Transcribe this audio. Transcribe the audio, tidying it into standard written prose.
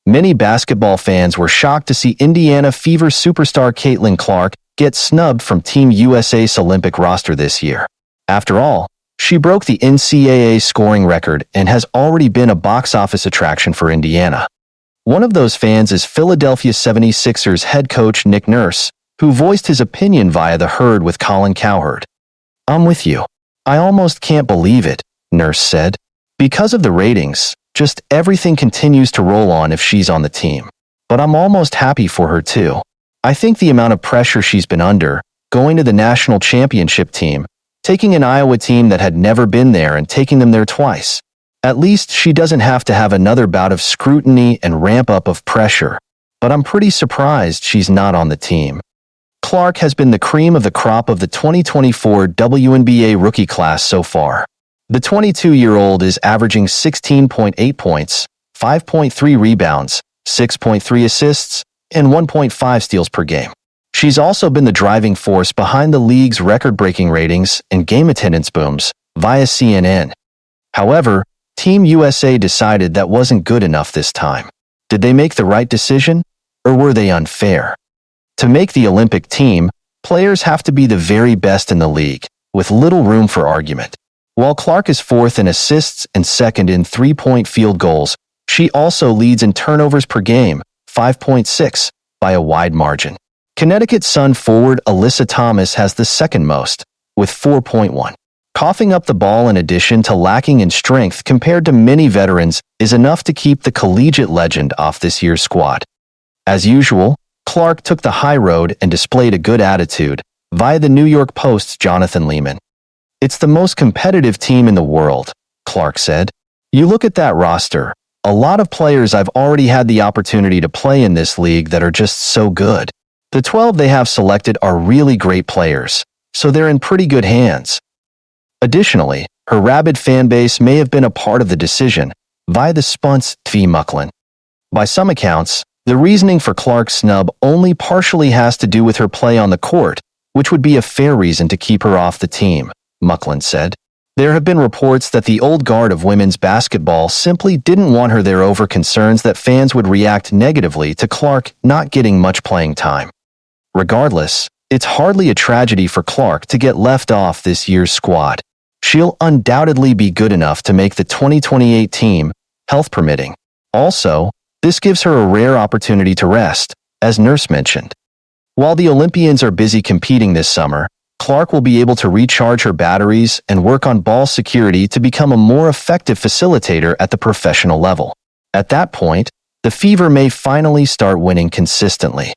many basketball fans were shocked to see Indiana Fever superstar Caitlin Clark get snubbed from Team USA's Olympic roster this year. After all, she broke the NCAA scoring record and has already been a box office attraction for Indiana. One of those fans is Philadelphia 76ers head coach Nick Nurse, who voiced his opinion via The Herd with Colin Cowherd. "I'm with you. I almost can't believe it," Nurse said. "Because of the ratings, just everything continues to roll on if she's on the team. But I'm almost happy for her too. I think the amount of pressure she's been under, going to the national championship team, taking an Iowa team that had never been there and taking them there twice. At least she doesn't have to have another bout of scrutiny and ramp up of pressure. But I'm pretty surprised she's not on the team." Clark has been the cream of the crop of the 2024 WNBA rookie class so far. The 22-year-old is averaging 16.8 points, 5.3 rebounds, 6.3 assists, and 1.5 steals per game. She's also been the driving force behind the league's record-breaking ratings and game attendance booms via CNN. However, Team USA decided that wasn't good enough this time. Did they make the right decision, or were they unfair? To make the Olympic team, players have to be the very best in the league, with little room for argument. While Clark is fourth in assists and second in three-point field goals, she also leads in turnovers per game, 5.6, by a wide margin. Connecticut Sun forward Alyssa Thomas has the second most, with 4.1. Coughing up the ball in addition to lacking in strength compared to many veterans is enough to keep the collegiate legend off this year's squad. As usual, Clark took the high road and displayed a good attitude, via the New York Post's Jonathan Lehman. "It's the most competitive team in the world," Clark said. "You look at that roster, a lot of players I've already had the opportunity to play in this league that are just so good. The 12 they have selected are really great players, so they're in pretty good hands." Additionally, her rabid fanbase may have been a part of the decision, via the Spunts v. Mucklin. By some accounts, the reasoning for Clark's snub only partially has to do with her play on the court, which would be a fair reason to keep her off the team, Mucklin said. There have been reports that the old guard of women's basketball simply didn't want her there over concerns that fans would react negatively to Clark not getting much playing time. Regardless, it's hardly a tragedy for Clark to get left off this year's squad. She'll undoubtedly be good enough to make the 2028 team, health permitting. Also, this gives her a rare opportunity to rest, as Nurse mentioned. While the Olympians are busy competing this summer, Clark will be able to recharge her batteries and work on ball security to become a more effective facilitator at the professional level. At that point, the Fever may finally start winning consistently.